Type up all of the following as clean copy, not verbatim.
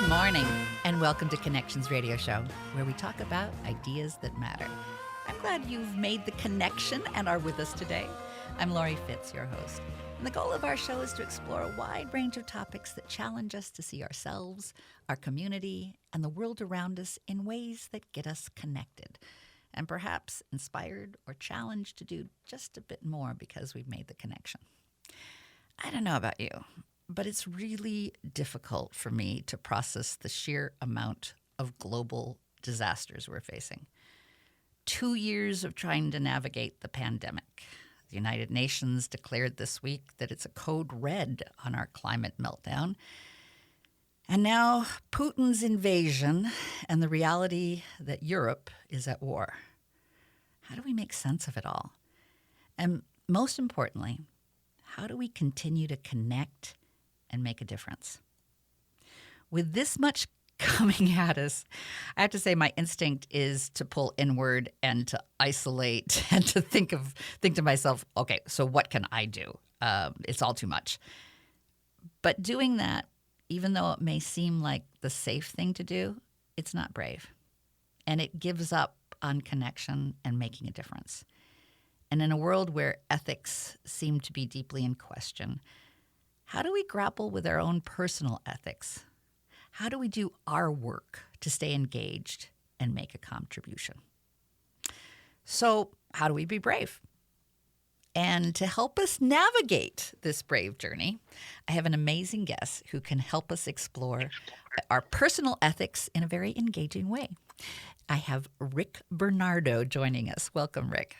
morning, and welcome to Connections Radio Show, where we talk about ideas that matter. I'm glad you've made the connection and are with us today. I'm Laurie Fitz, your host. And the goal of our show is to explore a wide range of topics that challenge us to see ourselves, our community, and the world around us in ways that get us connected, and perhaps inspired or challenged to do just a bit more because we've made the connection. I don't know about you, but it's really difficult for me to process the sheer amount of global disasters we're facing. 2 years of trying to navigate the pandemic. The United Nations declared this week that it's a code red on our climate meltdown. And now Putin's invasion and the reality that Europe is at war. How do we make sense of it all? And most importantly, how do we continue to connect and make a difference? With this much coming at us, I have to say my instinct is to pull inward and to isolate and to think to myself, okay, so what can I do? It's all too much. But doing that, even though it may seem like the safe thing to do, it's not brave. And it gives up on connection and making a difference. And in a world where ethics seem to be deeply in question, how do we grapple with our own personal ethics? How do we do our work to stay engaged and make a contribution? So, how do we be brave? And to help us navigate this brave journey, I have an amazing guest who can help us explore our personal ethics in a very engaging way. I have Rick Bernardo joining us. Welcome, Rick.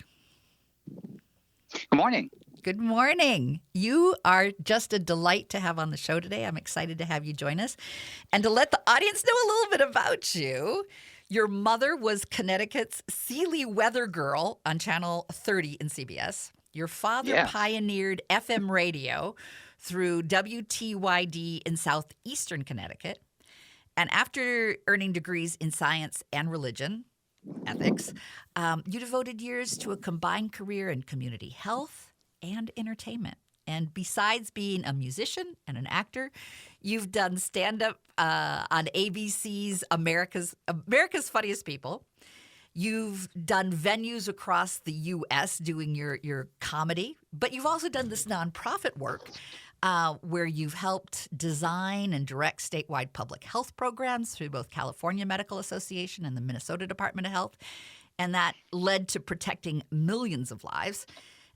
Good morning. Good morning. You are just a delight to have on the show today. I'm excited to have you join us. And to let the audience know a little bit about you, your mother was Connecticut's Sealy Weather Girl on Channel 30 in CBS. Your father pioneered FM radio through WTYD in southeastern Connecticut. And after earning degrees in science and religion, ethics, you devoted years to a combined career in community health and entertainment. And besides being a musician and an actor, you've done stand-up on ABC's America's Funniest People. You've done venues across the U.S. doing your comedy, but you've also done this nonprofit work where you've helped design and direct statewide public health programs through both California Medical Association and the Minnesota Department of Health, and that led to protecting millions of lives.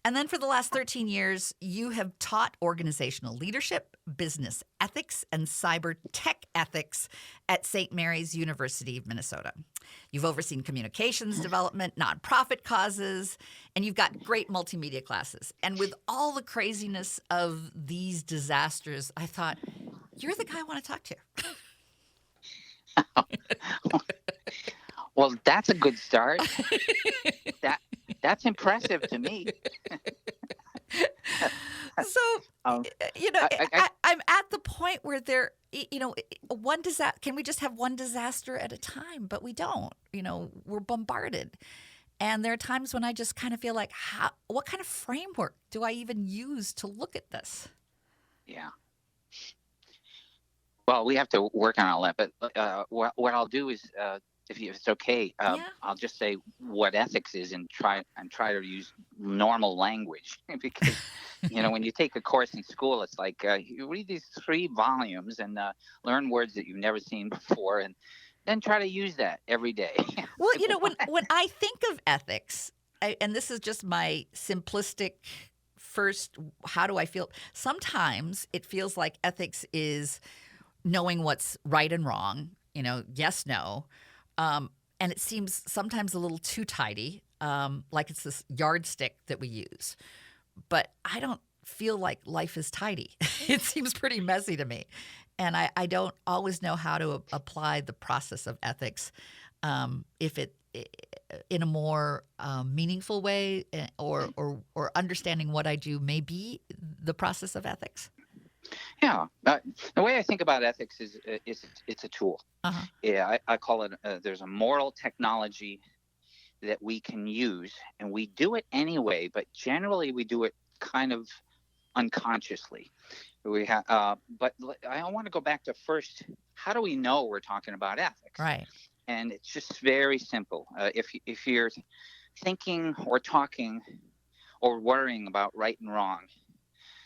And then for the last 13 years, you have taught organizational leadership, business ethics, and cyber tech ethics at St. Mary's University of Minnesota. You've overseen communications development, nonprofit causes, and you've got great multimedia classes. And with all the craziness of these disasters, I thought, you're the guy I want to talk to. Well, that's a good start. That's impressive to me. So, I'm at the point where one disaster. Can we just have one disaster at a time? But we don't. We're bombarded. And there are times when I just kind of feel like, what kind of framework do I even use to look at this? Yeah. Well, we have to work on all that. But what I'll do is, if it's okay, I'll just say what ethics is and try to use normal language because, when you take a course in school, it's like you read these 3 volumes and learn words that you've never seen before and then try to use that every day. Well, when I think of ethics, and this is just my simplistic first, how do I feel? Sometimes it feels like ethics is knowing what's right and wrong, yes, no. And it seems sometimes a little too tidy, like it's this yardstick that we use. But I don't feel like life is tidy. It seems pretty messy to me. And I don't always know how to apply the process of ethics, if it in a more meaningful way or understanding what I do may be the process of ethics. Yeah, the way I think about ethics is it's a tool. Uh-huh. Yeah, I call it. There's a moral technology that we can use, and we do it anyway. But generally, we do it kind of unconsciously. But I want to go back to first. How do we know we're talking about ethics? Right. And it's just very simple. If you're thinking or talking or worrying about right and wrong,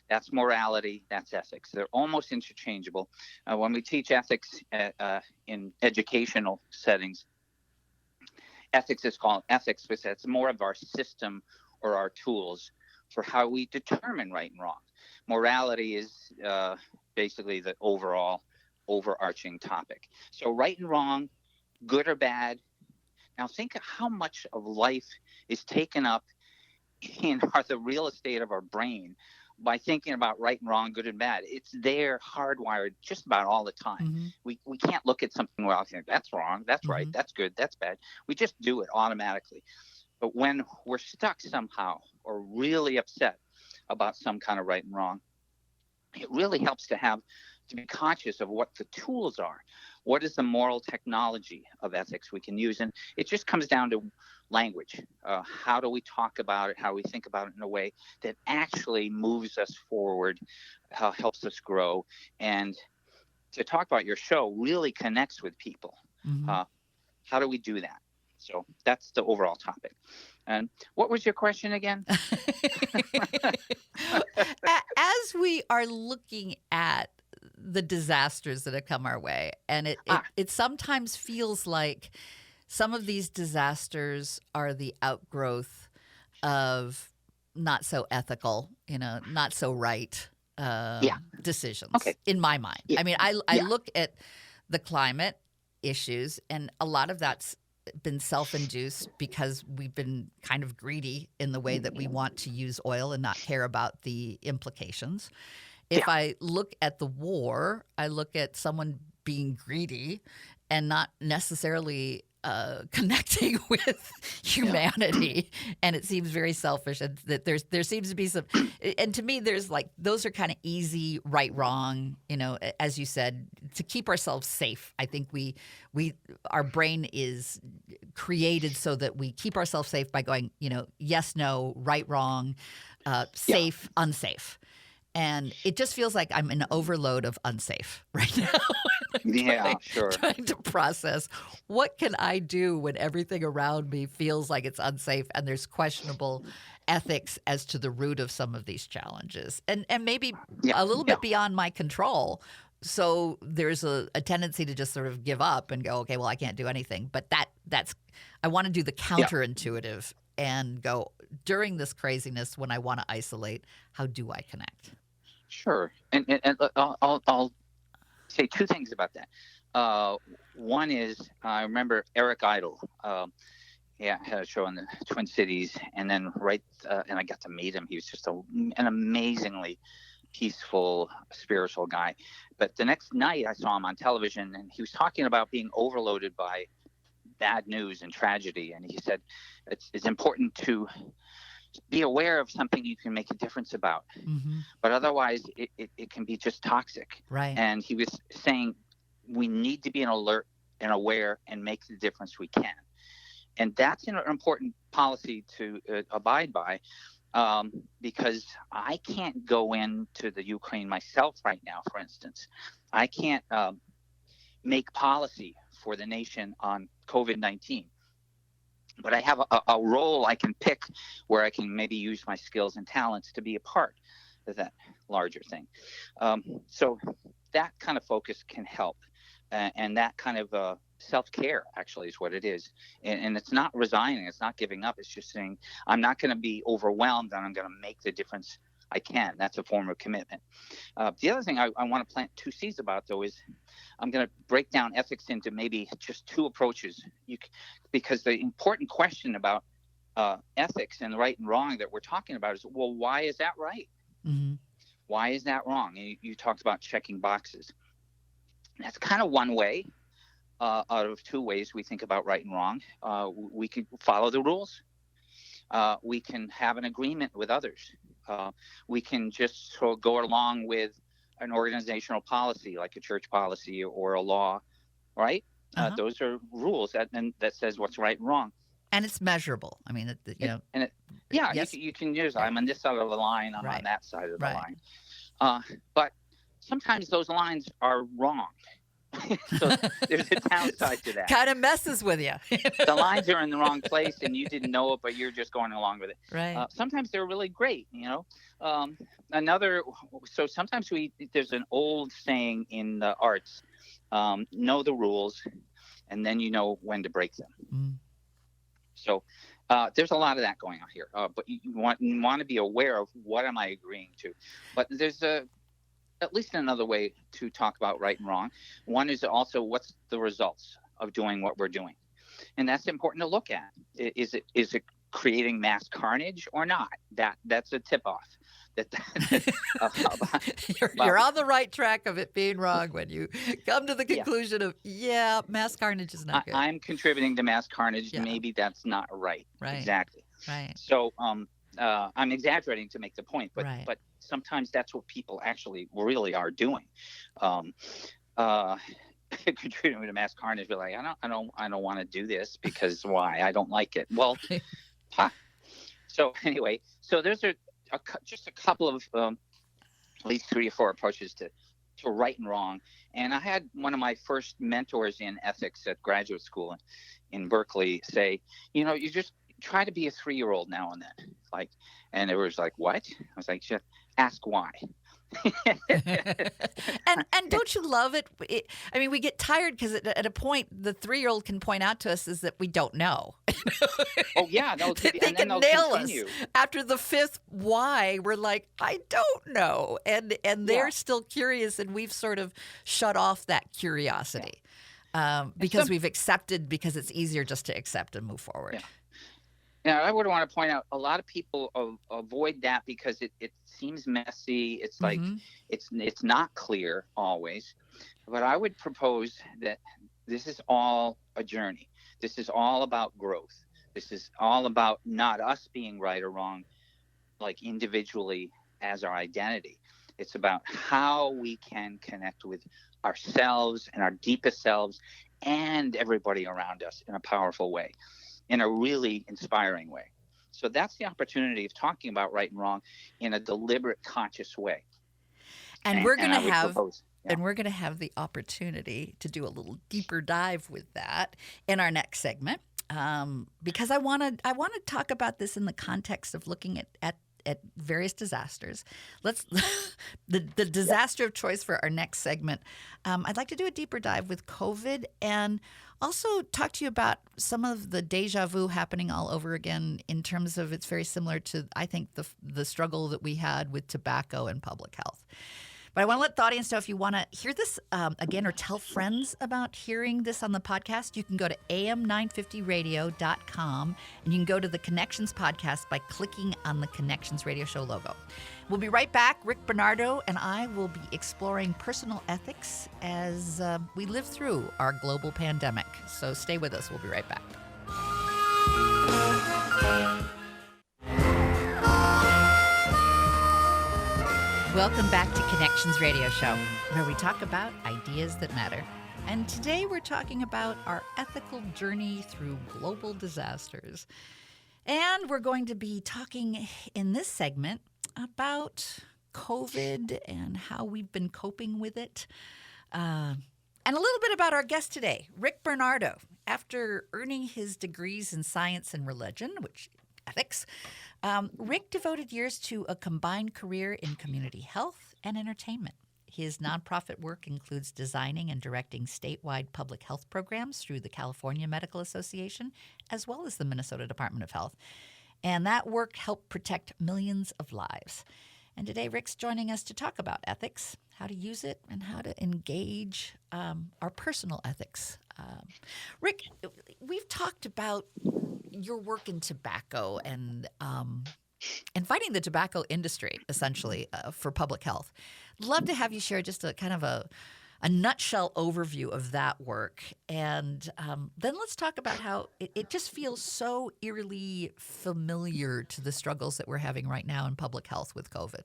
that's morality, that's ethics. They're almost interchangeable. When we teach ethics in educational settings, ethics is called ethics because it's more of our system or our tools for how we determine right and wrong. Morality is basically the overarching topic. So right and wrong, good or bad. Now think of how much of life is taken up in the real estate of our brain by thinking about right and wrong, good and bad. It's there hardwired just about all the time. Mm-hmm. We can't look at something where I think that's wrong, that's right, Mm-hmm. that's good, that's bad. We just do it automatically. But when we're stuck somehow or really upset about some kind of right and wrong, it really helps to be conscious of what the tools are. What is the moral technology of ethics we can use? And it just comes down to language. How do we talk about it? How we think about it in a way that actually moves us forward, helps us grow, and to talk about your show really connects with people. Mm-hmm. How do we do that? So that's the overall topic. And what was your question again? As we are looking at the disasters that have come our way, and it sometimes feels like some of these disasters are the outgrowth of not so ethical, not so right decisions. Okay. In my mind. Yeah. I mean, I look at the climate issues, and a lot of that's been self-induced because we've been kind of greedy in the way that we want to use oil and not care about the implications. If I look at the war, I look at someone being greedy and not necessarily connecting with humanity, and it seems very selfish. And that there seems to be some, and to me, there's like those are kind of easy, right, wrong. As you said, to keep ourselves safe. I think our brain is created so that we keep ourselves safe by going, yes, no, right, wrong, safe, unsafe. And it just feels like I'm in overload of unsafe right now. Trying to process what can I do when everything around me feels like it's unsafe and there's questionable ethics as to the root of some of these challenges and maybe a little bit beyond my control. So there's a tendency to just sort of give up and go, okay, well, I can't do anything. But that's I want to do the counterintuitive and go during this craziness when I want to isolate, how do I connect? Sure. And I'll say two things about that. One is I remember Eric Idle. Had a show in the Twin Cities, and then and I got to meet him. He was just an amazingly peaceful, spiritual guy. But the next night I saw him on television, and he was talking about being overloaded by bad news and tragedy. And he said it's important to be aware of something you can make a difference about. Mm-hmm. But otherwise it can be just toxic. Right. And he was saying we need to be alert and aware and make the difference we can. And that's an important policy to abide by, because I can't go into the Ukraine myself right now, for instance. I can't make policy for the nation on COVID-19. But I have a role I can pick where I can maybe use my skills and talents to be a part of that larger thing. So that kind of focus can help. And that kind of self-care actually is what it is. And it's not resigning. It's not giving up. It's just saying, I'm not going to be overwhelmed and I'm going to make the difference I can. That's a form of commitment. The other thing I want to plant two seeds about, though, is I'm going to break down ethics into maybe just two approaches. Because the important question about ethics and right and wrong that we're talking about is, well, why is that right? Mm-hmm. Why is that wrong? You talked about checking boxes. That's kind of one way out of two ways we think about right and wrong. We can follow the rules. We can have an agreement with others. We can just sort of go along with an organizational policy like a church policy or a law, right? Those are rules that says what's right and wrong. And it's measurable. I mean, yes. you can use, I'm on this side of the line, I'm on that side of the line. But sometimes those lines are wrong. So there's a downside to that. Kind of messes with you. The lines are in the wrong place and you didn't know it, but you're just going along with it. Right. Sometimes they're really great, so sometimes there's an old saying in the arts, know the rules and then you know when to break them. So there's a lot of that going on here, but you want to be aware of what am I agreeing to. But there's at least another way to talk about right and wrong. One is also what's the results of doing what we're doing, and that's important to look at. Is it creating mass carnage or not? That's a tip off. You're on the right track of it being wrong when you come to the conclusion of mass carnage is not good. I'm contributing to mass carnage. Maybe that's not right. Exactly. Right. So I'm exaggerating to make the point, but sometimes that's what people actually really are doing. Contributing to mass carnage, be like, I don't want to do this because why? I don't like it. Well, so anyway, so there's just a couple of at least 3 or 4 approaches to right and wrong. And I had one of my first mentors in ethics at graduate school in Berkeley say, you just try to be a 3-year-old now and then. And it was like, what? I was like, just ask why. and don't you love it? I mean, we get tired because at a point the 3-year-old can point out to us is that we don't know. Oh yeah, they can nail us after the 5th why. We're like, I don't know, and they're still curious, and we've sort of shut off that curiosity because we've accepted, because it's easier just to accept and move forward. Yeah. Now, I would want to point out a lot of people avoid that because it seems messy. It's like it's not clear always. But I would propose that this is all a journey. This is all about growth. This is all about not us being right or wrong, like individually as our identity. It's about how we can connect with ourselves and our deepest selves and everybody around us in a powerful way, in a really inspiring way. So that's the opportunity of talking about right and wrong in a deliberate, conscious way. And we're going to have and we're going to have the opportunity to do a little deeper dive with that in our next segment, because I want to talk about this in the context of looking at various disasters. The disaster of choice for our next segment. I'd like to do a deeper dive with COVID and also talk to you about some of the deja vu happening all over again in terms of it's very similar to, I think, the struggle that we had with tobacco and public health. But I want to let the audience know, if you want to hear this again or tell friends about hearing this on the podcast, you can go to am950radio.com and you can go to the Connections podcast by clicking on the Connections Radio Show logo. We'll be right back. Rick Bernardo and I will be exploring personal ethics as we live through our global pandemic. So stay with us. We'll be right back. Welcome back to Connections Radio Show, where we talk about ideas that matter. And today we're talking about our ethical journey through global disasters. And we're going to be talking in this segment about COVID and how we've been coping with it. And a little bit about our guest today, Rick Bernardo. After earning his degrees in science and religion, which ethics, Rick devoted years to a combined career in community health and entertainment. His nonprofit work includes designing and directing statewide public health programs through the California Medical Association, as well as the Minnesota Department of Health. And that work helped protect millions of lives. And today, Rick's joining us to talk about ethics, how to use it, and how to engage our personal ethics. Rick, we've talked about your work in tobacco and fighting the tobacco industry, essentially, for public health. Love to have you share just a kind of a nutshell overview of that work. And then let's talk about how it just feels so eerily familiar to the struggles that we're having right now in public health with COVID.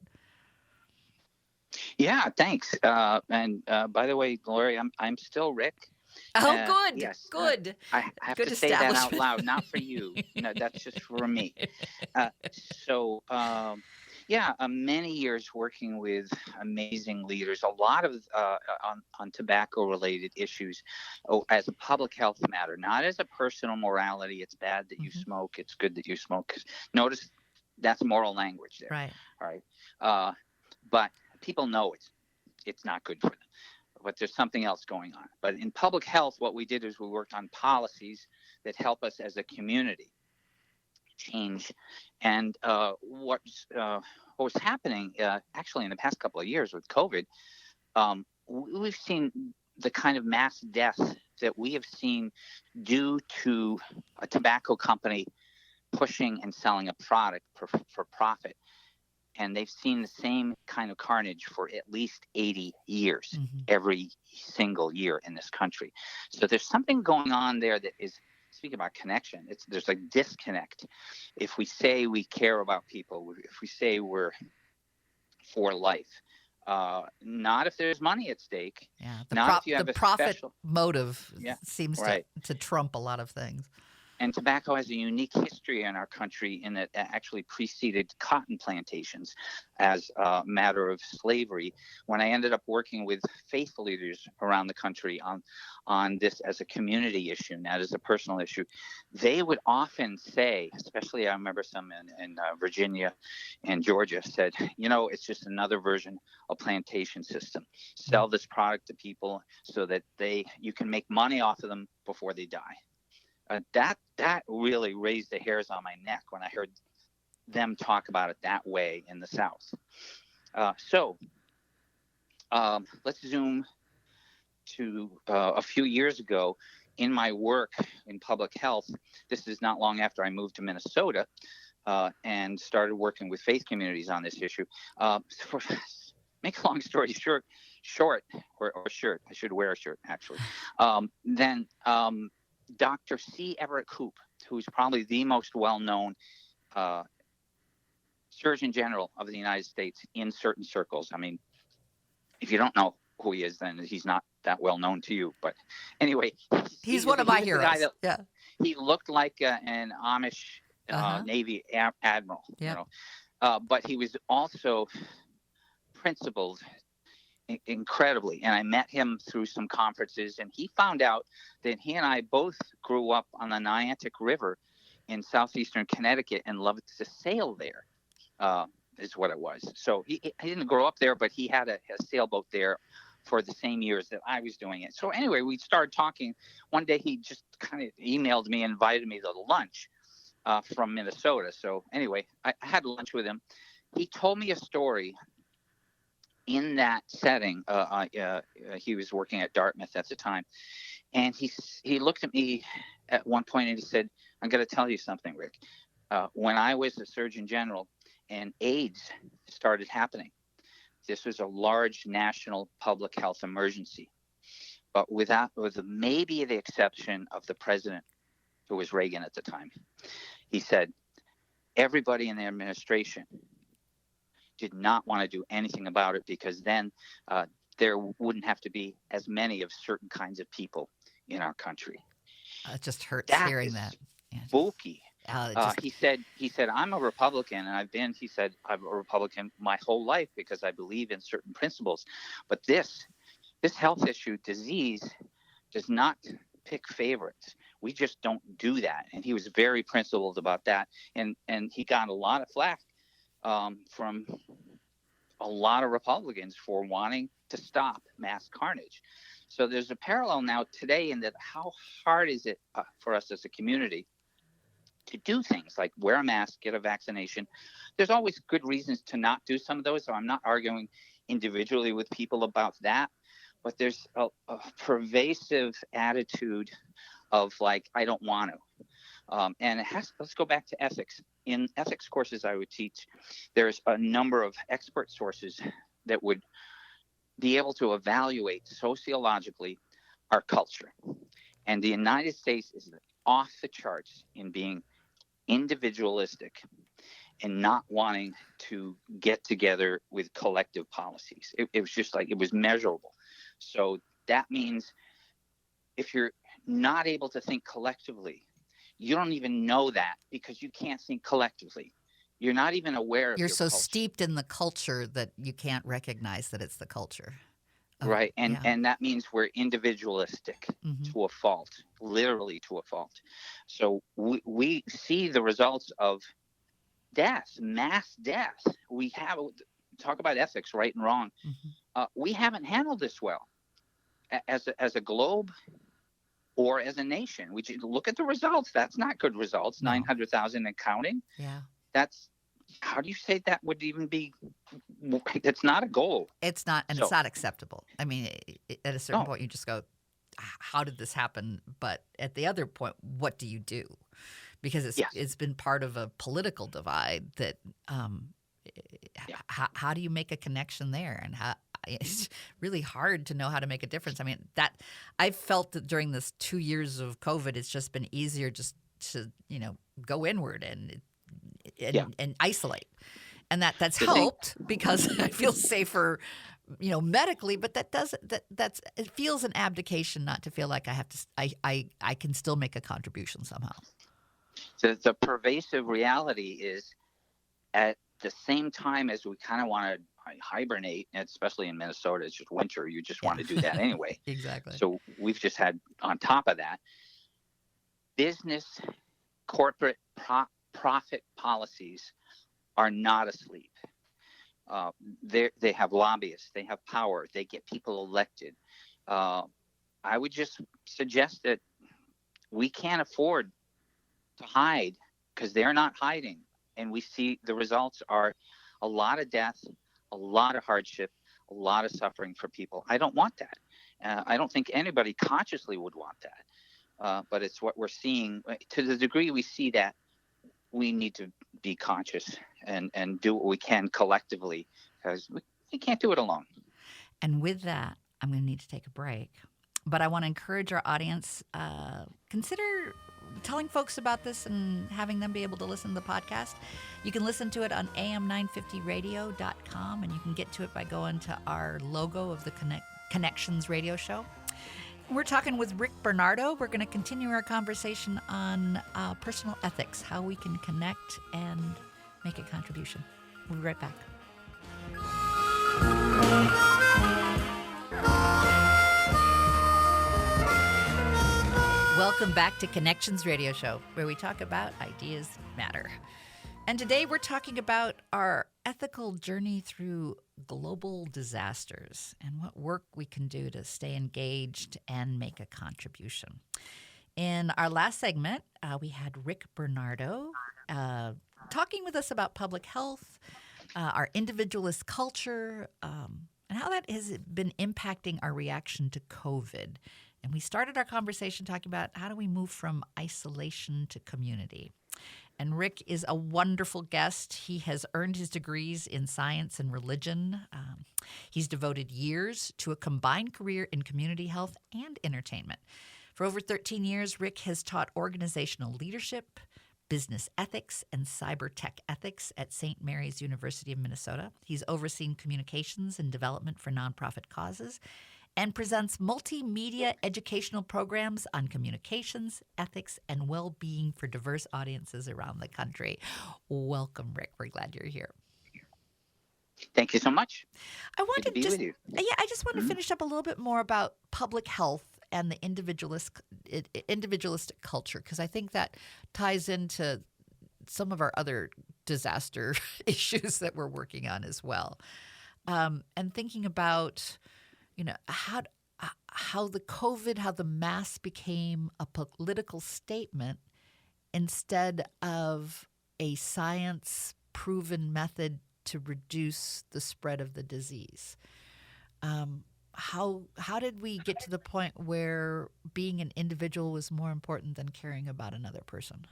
Yeah, thanks. And by the way, Laurie, I'm still Rick. Oh, good, Yes, good, I have good to say that out establishment. loud, not for you. No, that's just for me. So, yeah, many years working with amazing leaders, a lot of on tobacco-related issues, as a public health matter, not as a personal morality. It's bad that you Mhm. smoke. It's good that you smoke. 'Cause notice that's moral language there. Right. All right, but people know it's not good for them. But there's something else going on. But in public health, what we did is we worked on policies that help us as a community change. And what was happening actually in the past couple of years with COVID, we've seen the kind of mass death that we have seen due to a tobacco company pushing and selling a product for profit. And they've seen the same kind of carnage for at least 80 years, Mm-hmm. every single year in this country. So there's something going on there that is, speaking about connection, there's a disconnect. If we say we care about people, if we say we're for life, not if there's money at stake, Yeah, not if you the have a profit special, motive yeah, seems right. to trump a lot of things. And tobacco has a unique history in our country in that it actually preceded cotton plantations as a matter of slavery. When I ended up working with faith leaders around the country on this as a community issue, not as a personal issue, they would often say, especially I remember some in Virginia and Georgia, said, it's just another version of plantation system. Sell this product to people so that you can make money off of them before they die. That really raised the hairs on my neck when I heard them talk about it that way in the South. So let's zoom to a few years ago in my work in public health. This is not long after I moved to Minnesota and started working with faith communities on this issue. Make a long story short, or shirt. I should wear a shirt, actually. Then Dr. C. Everett Koop, who's probably the most well-known Surgeon General of the United States in certain circles. I mean, if you don't know who he is, then he's not that well known to you. But anyway, he's one of my heroes. The guy that, yeah, he looked like an Amish Navy admiral. Yep. But he was also principled incredibly, and I met him through some conferences, and he found out that he and I both grew up on the Niantic River in southeastern Connecticut and loved to sail there, is what it was. So he didn't grow up there, but he had a sailboat there for the same years that I was doing it. So anyway, we started talking. One day he just kind of emailed me, invited me to lunch from Minnesota. So anyway, I had lunch with him. He told me a story. In that setting, he was working at Dartmouth at the time, and he looked at me at one point and he said, "I'm going to tell you something, Rick. When I was a Surgeon General and AIDS started happening, this was a large national public health emergency, but with maybe the exception of the president, who was Reagan at the time." He said, everybody in the administration did not want to do anything about it because then there wouldn't have to be as many of certain kinds of people in our country. It just hurts hearing that. Spooky. He said, I'm a Republican, and he said, I'm a Republican my whole life because I believe in certain principles. But this health issue, disease, does not pick favorites. We just don't do that. And he was very principled about that. And he got a lot of flack from a lot of Republicans for wanting to stop mass carnage. So there's a parallel now today in that how hard is it for us as a community to do things like wear a mask, get a vaccination. There's always good reasons to not do some of those. So I'm not arguing individually with people about that. But there's a pervasive attitude of like, I don't want to. And let's go back to ethics. In ethics courses I would teach, there's a number of expert sources that would be able to evaluate sociologically our culture. And the United States is off the charts in being individualistic and not wanting to get together with collective policies. It was just like, it was measurable. So that means if you're not able to think collectively, you don't even know that because you can't think collectively. You're not even aware of You're your so culture. steeped in the culture that you can't recognize that it's the culture. Right. And that means we're individualistic to a fault, literally to a fault. So we see the results of death, mass death. We have, talk about ethics, right and wrong. We haven't handled this well as a globe or as a nation. We just look at the results. That's not good results. No. 900,000 and counting. Yeah. That's, how do you say that would even be? It's not a goal. It's not, and it's not acceptable. I mean, at a certain point, you just go, how did this happen? But at the other point, what do you do? Because it's been part of a political divide that how do you make a connection there? And it's really hard to know how to make a difference. I mean, that I've felt that during this 2 years of COVID, it's just been easier just to, go inward and isolate. And that's helped because I feel safer, medically, but it feels an abdication not to feel like I have to, I can still make a contribution somehow. So the pervasive reality is at the same time as we kind of want to hibernate, especially in Minnesota, it's just winter. You just want to do that anyway. Exactly. So we've just had, on top of that, business, corporate profit policies are not asleep. They have lobbyists. They have power. They get people elected. I would just suggest that we can't afford to hide because they're not hiding. And we see the results are a lot of death, a lot of hardship, a lot of suffering for people. I don't want that. I don't think anybody consciously would want that. But it's what we're seeing. To the degree we see that, we need to be conscious and do what we can collectively because we can't do it alone. And with that, I'm going to need to take a break. But I want to encourage our audience, consider telling folks about this and having them be able to listen to the podcast. You can listen to it on am950radio.com, and you can get to it by going to our logo of the Connections radio show. We're talking with Rick Bernardo. We're going to continue our conversation on personal ethics, how we can connect and make a contribution. We'll be right back. Welcome back to Connections Radio Show, where we talk about ideas that matter. And today we're talking about our ethical journey through global disasters and what work we can do to stay engaged and make a contribution. In our last segment, we had Rick Bernardo talking with us about public health, our individualist culture, and how that has been impacting our reaction to COVID. And we started our conversation talking about how do we move from isolation to community. And Rick is a wonderful guest. He has earned his degrees in science and religion. He's devoted years to a combined career in community health and entertainment. For over 13 years, Rick has taught organizational leadership, business ethics, and cyber tech ethics at St. Mary's University of Minnesota. He's overseen communications and development for nonprofit causes and presents multimedia educational programs on communications, ethics, and well-being for diverse audiences around the country. Welcome, Rick. We're glad you're here. Thank you so much. I want Good to be with you. I just want to finish up a little bit more about public health and the individualistic culture, because I think that ties into some of our other disaster issues that we're working on as well. And thinking about how the COVID, how the mask became a political statement instead of a science-proven method to reduce the spread of the disease. How did we get to the point where being an individual was more important than caring about another person?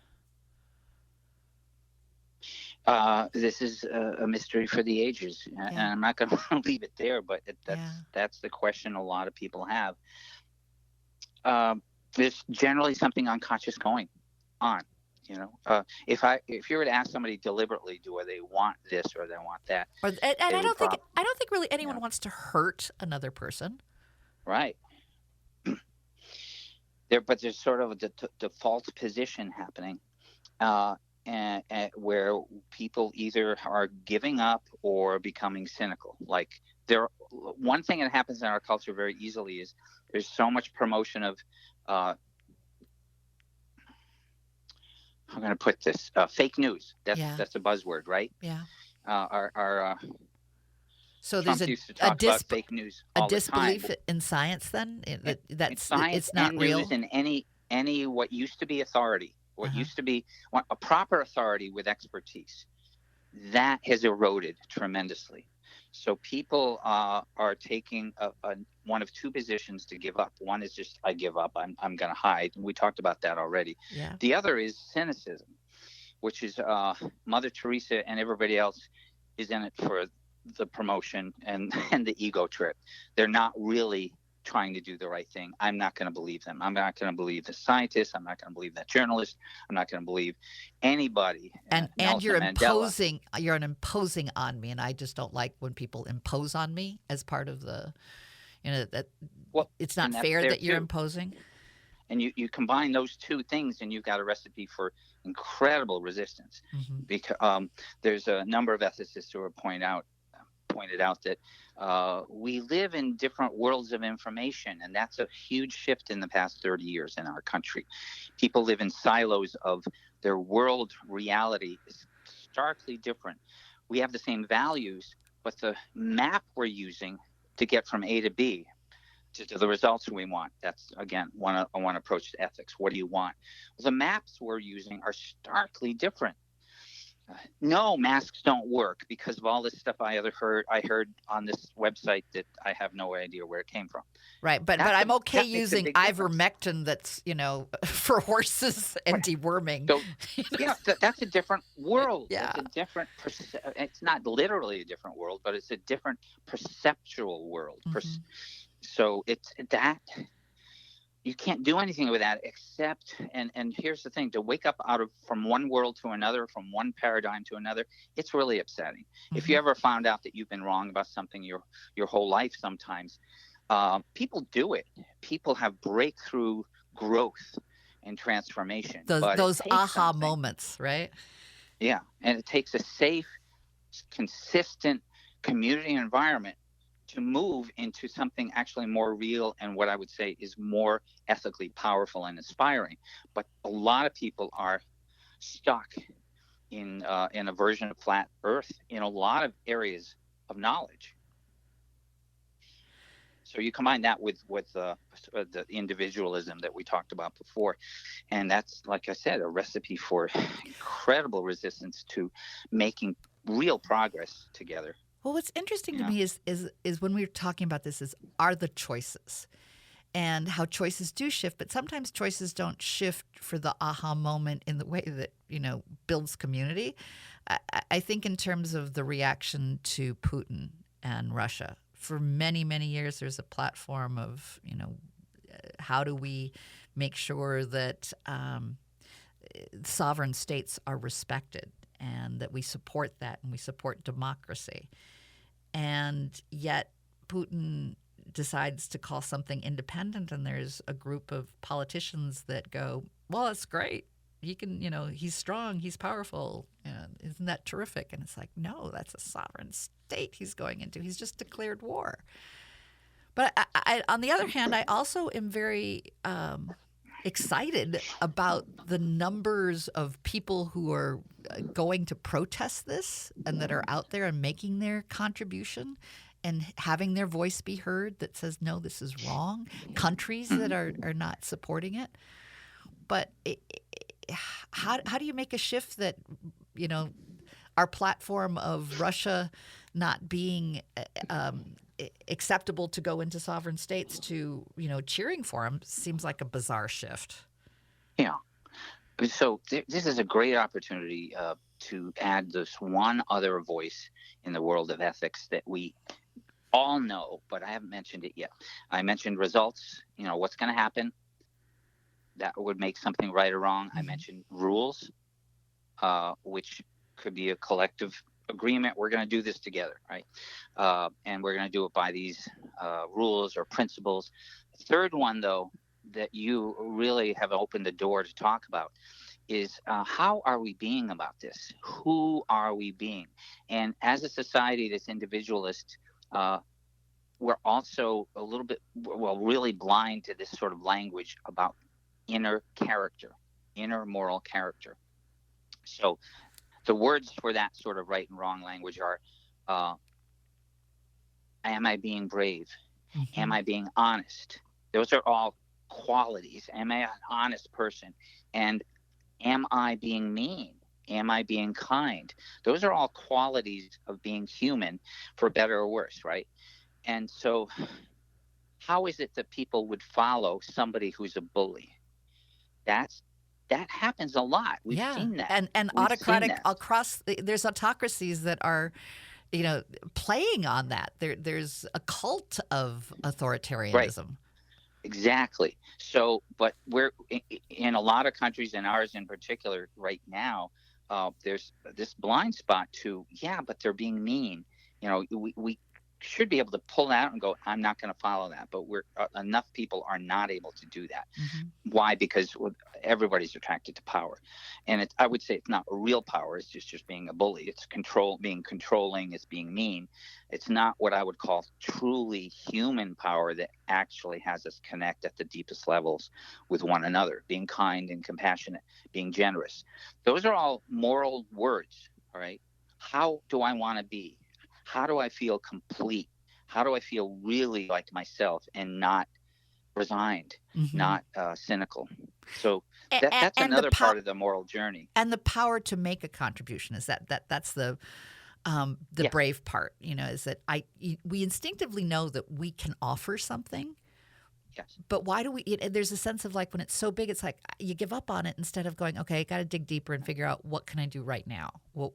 This is a mystery for the ages, and I'm not going to leave it there, but that's the question a lot of people have. There's generally something unconscious going on. If you were to ask somebody deliberately, do they want this or they want that? I don't think really anyone wants to hurt another person. Right. but there's sort of a default position happening, and where people either are giving up or becoming cynical. Like, one thing that happens in our culture very easily is there's so much promotion of I'm going to put this fake news. That's a buzzword, right? Yeah. Our So Trump there's used to talk about fake news all the time. disbelief in science then? It's science it's not and real? news and any what used to be authority, what used to be a proper authority with expertise, that has eroded tremendously. So people are taking one of two positions to give up. One is just, I give up. I'm going to hide. We talked about that already. Yeah. The other is cynicism, which is Mother Teresa and everybody else is in it for the promotion and the ego trip. They're not really trying to do the right thing. I'm not going to believe them. I'm not going to believe the scientists. I'm not going to believe that journalist. I'm not going to believe anybody. And you're imposing on me, and I just don't like when people impose on me as part of the, that. Well, it's not fair that you're imposing. And you combine those two things, and you've got a recipe for incredible resistance. Because there's a number of ethicists who have pointed out that we live in different worlds of information, and that's a huge shift in the past 30 years in our country. People live in silos of their world reality is starkly different. We have the same values, but the map we're using to get from A to B to the results we want, that's, again, one approach to ethics. What do you want? Well, the maps we're using are starkly different. No, masks don't work because of all this stuff I heard on this website that I have no idea where it came from. Right, but I'm okay using ivermectin that's, for horses and deworming. So, that's a different world. Yeah. It's a different it's not literally a different world, but it's a different perceptual world. So it's that you can't do anything with that except, and here's the thing, to wake up from one world to another, from one paradigm to another, it's really upsetting. If you ever found out that you've been wrong about something your whole life, sometimes people do it. People have breakthrough growth and transformation. Those aha moments, right? Yeah, and it takes a safe, consistent community environment to move into something actually more real and what I would say is more ethically powerful and inspiring. But a lot of people are stuck in a version of flat Earth in a lot of areas of knowledge. So you combine that with the individualism that we talked about before, and that's, like I said, a recipe for incredible resistance to making real progress together. Well, what's interesting to me is when we're talking about this are the choices and how choices do shift, but sometimes choices don't shift for the aha moment in the way that, builds community. I think in terms of the reaction to Putin and Russia, for many, many years, there's a platform of, how do we make sure that sovereign states are respected and that we support that and we support democracy. And yet Putin decides to call something independent, and there's a group of politicians that go, well, it's great. He can, he's strong, he's powerful. Isn't that terrific? And it's like, no, that's a sovereign state he's going into. He's just declared war. But I on the other hand, I also am very excited about the numbers of people who are going to protest this and that are out there and making their contribution and having their voice be heard that says, no, this is wrong. Countries that are not supporting it. But how do you make a shift that, our platform of Russia not being acceptable to go into sovereign states to, cheering for him seems like a bizarre shift. Yeah. So this is a great opportunity to add this one other voice in the world of ethics that we all know, but I haven't mentioned it yet. I mentioned results, what's going to happen that would make something right or wrong. I mentioned rules, which could be a collective agreement. We're going to do this together, right? And we're going to do it by these rules or principles. The third one, though, that you really have opened the door to talk about is how are we being about this? Who are we being? And as a society that's individualist, we're also a little bit, well, really blind to this sort of language about inner character, inner moral character. So the words for that sort of right and wrong language are, uh, am I being brave? Am Mm-hmm. I being honest? Those are all qualities. Am I an honest person? And am I being mean? Am I being kind? Those are all qualities of being human, for better or worse, right? And so, how is it that people would follow somebody who's a bully? That's that happens a lot. We've Yeah, seen that. and We've seen autocratic that. across. There's autocracies that are, playing on that. There's a cult of Right. authoritarianism. Exactly. So, but we're in a lot of countries, and ours in particular, right now, there's this blind spot to, yeah, but they're being mean. We should be able to pull out and go, I'm not going to follow that. But we're enough people are not able to do that. Mm-hmm. Why? Because everybody's attracted to power, and I would say it's not real power. It's just being a bully. It's being controlling. It's being mean. It's not what I would call truly human power that actually has us connect at the deepest levels with one another. Being kind and compassionate, being generous. Those are all moral words. All right. How do I want to be? How do I feel complete? How do I feel really like myself and not resigned, Mm-hmm. not cynical? So that's And another part of the moral journey. the power to make a contribution is that's the Yes. brave part. Is that we instinctively know that we can offer something. Yes. But why do we? There's a sense of like when it's so big, it's like you give up on it instead of going, okay, I got to dig deeper and figure out what can I do right now. Well,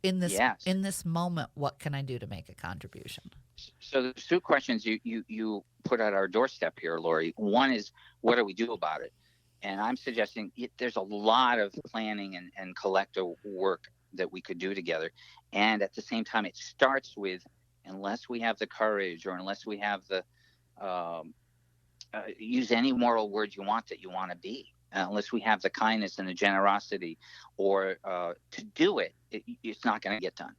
Yes. in this moment, what can I do to make a contribution? So there's two questions you put at our doorstep here, Laurie. One is, what do we do about it? And I'm suggesting there's a lot of planning and collective work that we could do together. And at the same time, it starts with, unless we have the courage, or unless we have the use any moral words you want that you want to be, unless we have the kindness and the generosity, or to do it's not going to get done.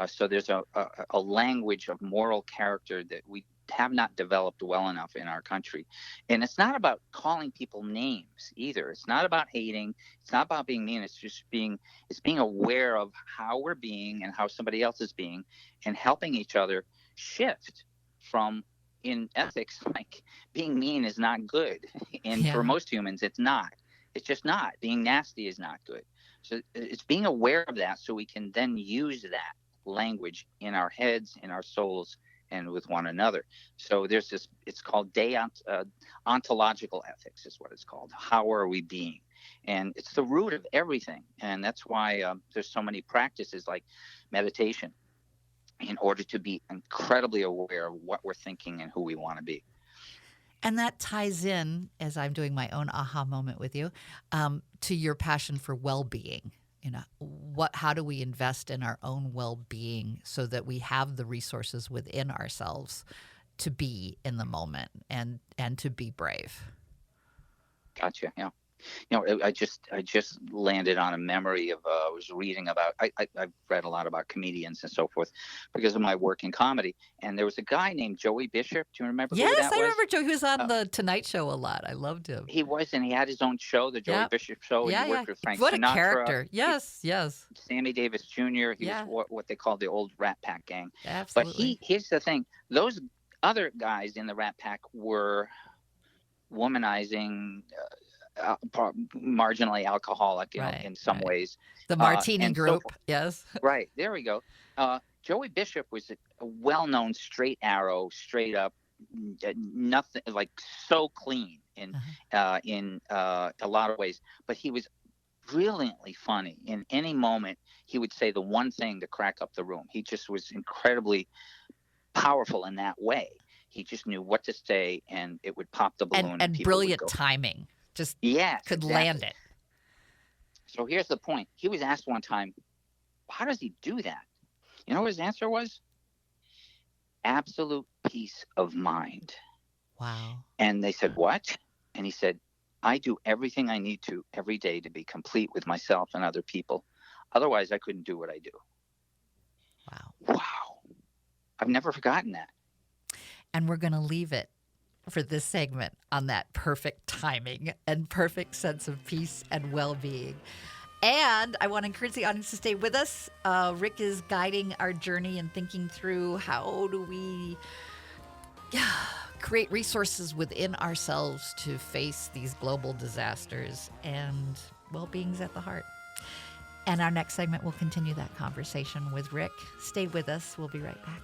So there's a language of moral character that we have not developed well enough in our country. And it's not about calling people names either. It's not about hating. It's not about being mean. It's being aware of how we're being and how somebody else is being, and helping each other shift from, in ethics, like, being mean is not good. And for Yeah. most humans, it's not. It's just not. Being nasty is not good. So it's being aware of that so we can then use that language in our heads, in our souls, and with one another. So there's this, it's called ontological ethics is what it's called. How are we being? And it's the root of everything. And that's why there's so many practices like meditation, in order to be incredibly aware of what we're thinking and who we want to be. And that ties in, as I'm doing my own aha moment with you, to your passion for well-being. How do we invest in our own well-being so that we have the resources within ourselves to be in the moment and to be brave? Gotcha. Yeah. I just landed on a memory of I was reading about. I've read a lot about comedians and so forth because of my work in comedy. And there was a guy named Joey Bishop. Do you remember who that was? Yes, I remember Joe. He was on the Tonight Show a lot. I loved him. He was, and he had his own show, the Joey Bishop Show. Yeah, He worked with Frank what Sinatra. A character. Yes, yes. Sammy Davis Jr. He was what they called the old Rat Pack gang. Absolutely. But here's the thing: those other guys in the Rat Pack were womanizing. Marginally alcoholic, in some ways. The Martini Group, yes. Right, there we go. Joey Bishop was a well-known straight arrow, straight up, nothing, like, so clean in a lot of ways. But he was brilliantly funny. In any moment, he would say the one thing to crack up the room. He just was incredibly powerful in that way. He just knew what to say, and it would pop the balloon. And brilliant timing. Just could land it. So here's the point. He was asked one time, how does he do that? You know what his answer was? Absolute peace of mind. Wow. And they said, what? And he said, I do everything I need to every day to be complete with myself and other people. Otherwise, I couldn't do what I do. Wow. I've never forgotten that. And we're going to leave it for this segment on that perfect timing and perfect sense of peace and well-being. And I want to encourage the audience to stay with us. Rick is guiding our journey and thinking through how do we create resources within ourselves to face these global disasters, and well-being's at the heart. And our next segment will continue that conversation with Rick. Stay with us. We'll be right back.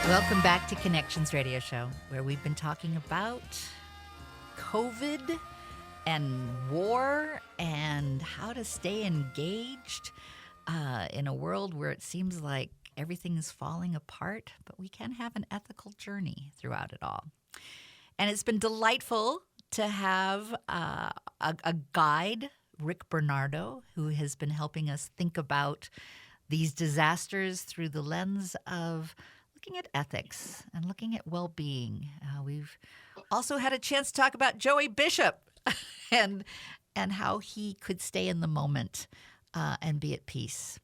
Welcome back to Connections Radio Show, where we've been talking about COVID and war and how to stay engaged in a world where it seems like everything is falling apart, but we can have an ethical journey throughout it all. And it's been delightful to have a guide, Rick Bernardo, who has been helping us think about these disasters through the lens of looking at ethics and looking at well-being. We've also had a chance to talk about Joey Bishop and how he could stay in the moment and be at peace.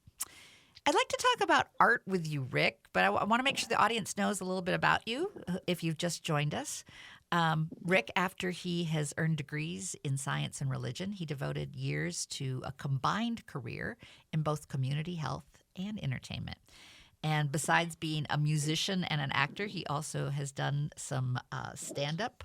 I'd like to talk about art with you, Rick, but I want to make sure the audience knows a little bit about you if you've just joined us. Rick, after he has earned degrees in science and religion, he devoted years to a combined career in both community health and entertainment. And besides being a musician and an actor, he also has done some stand-up.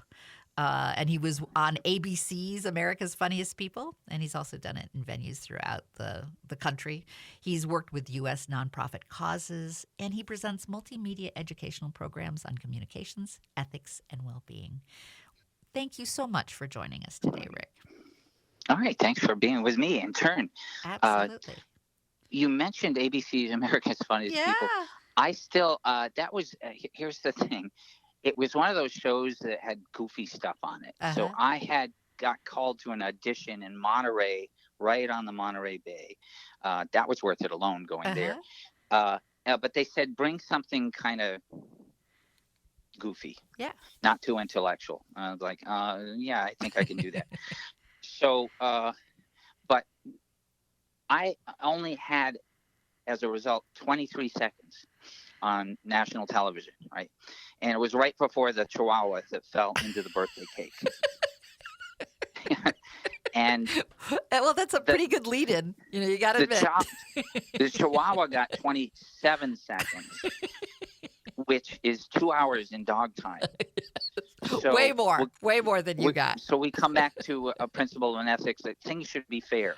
And he was on ABC's America's Funniest People, and he's also done it in venues throughout the country. He's worked with U.S. nonprofit causes, and he presents multimedia educational programs on communications, ethics, and well-being. Thank you so much for joining us today, Rick. All right. Thanks for being with me in turn. Absolutely. You mentioned ABC's America's Funniest People. I still, that was, here's the thing. It was one of those shows that had goofy stuff on it. So I got called to an audition in Monterey, right on the Monterey Bay. That was worth it alone going there. But they said, bring something kind of goofy. Yeah. Not too intellectual. I was like, yeah, I think I can do that. So, but I only had, as a result, 23 seconds on national television, right? And it was right before the chihuahua that fell into the birthday cake. And well, that's a pretty good lead-in. You got to admit. The chihuahua got 27 seconds, which is 2 hours in dog time. So way more than you got. So we come back to a principle in ethics that things should be fair,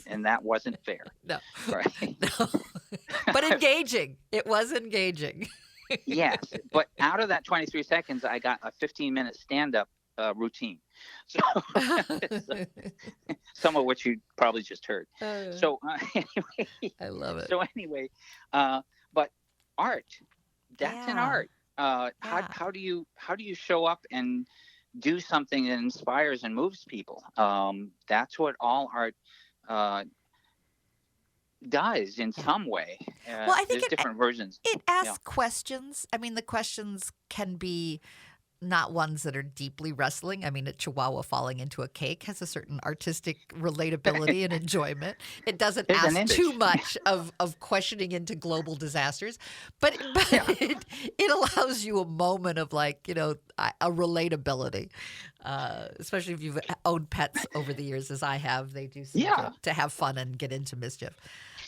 and that wasn't fair. No, right? No. But engaging. It was engaging. Yes, but out of that 23 seconds, I got a 15-minute stand-up routine. So some of which you probably just heard. So anyway, I love it. So anyway, but art, that's an art. How do you show up and do something that inspires and moves people? That's what all art does in some way. Well, I think there's different versions. It asks questions. I mean, the questions can be not ones that are deeply wrestling. I mean, a chihuahua falling into a cake has a certain artistic relatability and enjoyment. It doesn't ask too much of questioning into global disasters, but it allows you a moment of a relatability, especially if you've owned pets over the years, as I have. They do seem to have fun and get into mischief.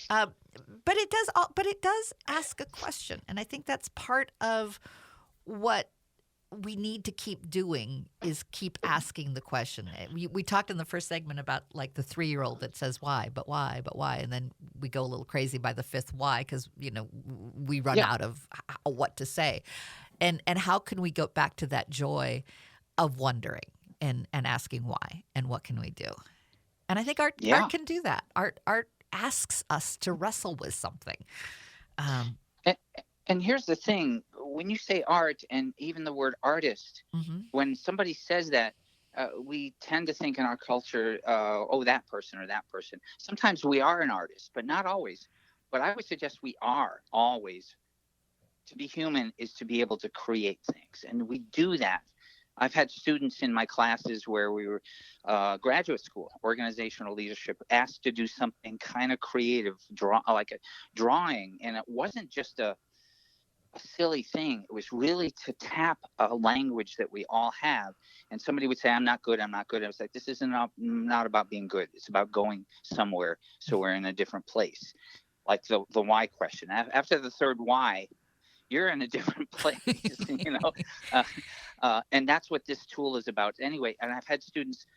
But it does ask a question, and I think that's part of what we need to keep doing is keep asking the question. We talked in the first segment about like the 3-year-old that says why, and then we go a little crazy by the 5th why because we run out of what to say, and how can we go back to that joy of wondering and asking why and what can we do? And I think art can do that. Art asks us to wrestle with something. And here's the thing. When you say art and even the word artist, when somebody says that, we tend to think in our culture, that person or that person. Sometimes we are an artist, but not always. what I would suggest we are always. To be human is to be able to create things, and we do that. I've had students in my classes where we were graduate school, organizational leadership, asked to do something kind of creative, like a drawing, and it wasn't just a silly thing. It was really to tap a language that we all have. And somebody would say, I'm not good. I was like, this isn't not about being good. It's about going somewhere so we're in a different place. Like the why question. After the third why, you're in a different place, and that's what this tool is about anyway. And I've had students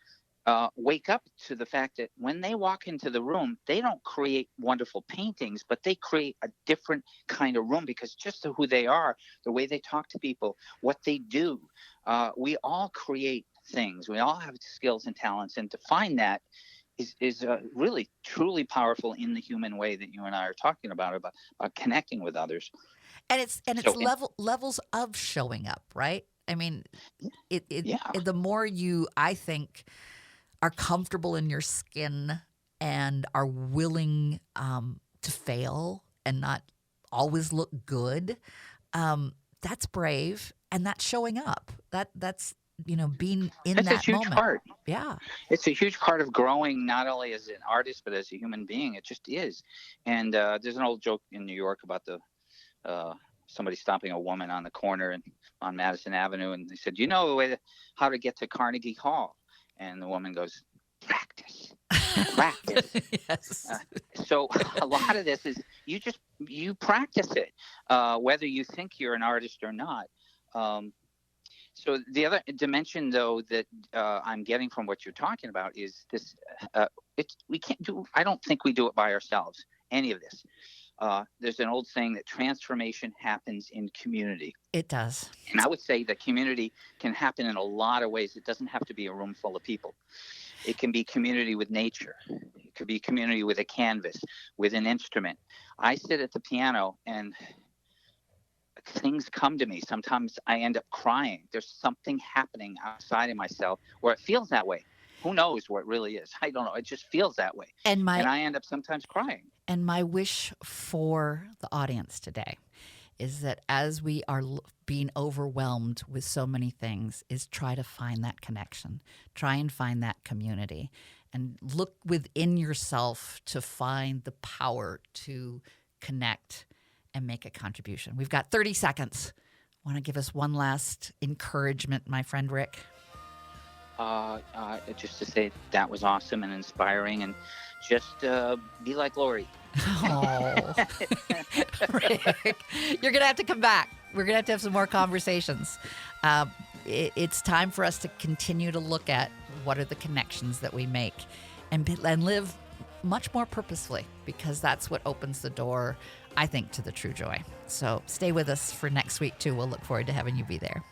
wake up to the fact that when they walk into the room, they don't create wonderful paintings, but they create a different kind of room because just who they are, the way they talk to people, what they do. We all create things. We all have skills and talents, and to find that is really, truly powerful in the human way that you and I are talking about connecting with others. And it's levels of showing up, right? I mean, the more you, I think, are comfortable in your skin and are willing to fail and not always look good, that's brave, and that's showing up. That's being in that's that a huge moment. Part. Yeah, it's a huge part of growing, not only as an artist but as a human being. It just is. And there's an old joke in New York about somebody stopping a woman on the corner on Madison Avenue, and they said, how to get to Carnegie Hall? And the woman goes, practice. Yes. So a lot of this is you practice it, whether you think you're an artist or not. So the other dimension, though, that I'm getting from what you're talking about is this. I don't think we do it by ourselves, any of this. There's an old saying that transformation happens in community. It does. And I would say that community can happen in a lot of ways. It doesn't have to be a room full of people. It can be community with nature. It could be community with a canvas, with an instrument. I sit at the piano and things come to me. Sometimes I end up crying. There's something happening outside of myself, or it feels that way. Who knows what it really is? I don't know. It just feels that way. And I end up sometimes crying. And my wish for the audience today is that as we are being overwhelmed with so many things, is try to find that connection, try and find that community, and look within yourself to find the power to connect and make a contribution. We've got 30 seconds. Want to give us one last encouragement, my friend Rick? Just to say that was awesome and inspiring, and just be like Laurie. Oh, Rick, you're going to have to come back. We're going to have some more conversations. It's time for us to continue to look at what are the connections that we make and live much more purposefully, because that's what opens the door, I think, to the true joy. So stay with us for next week, too. We'll look forward to having you be there.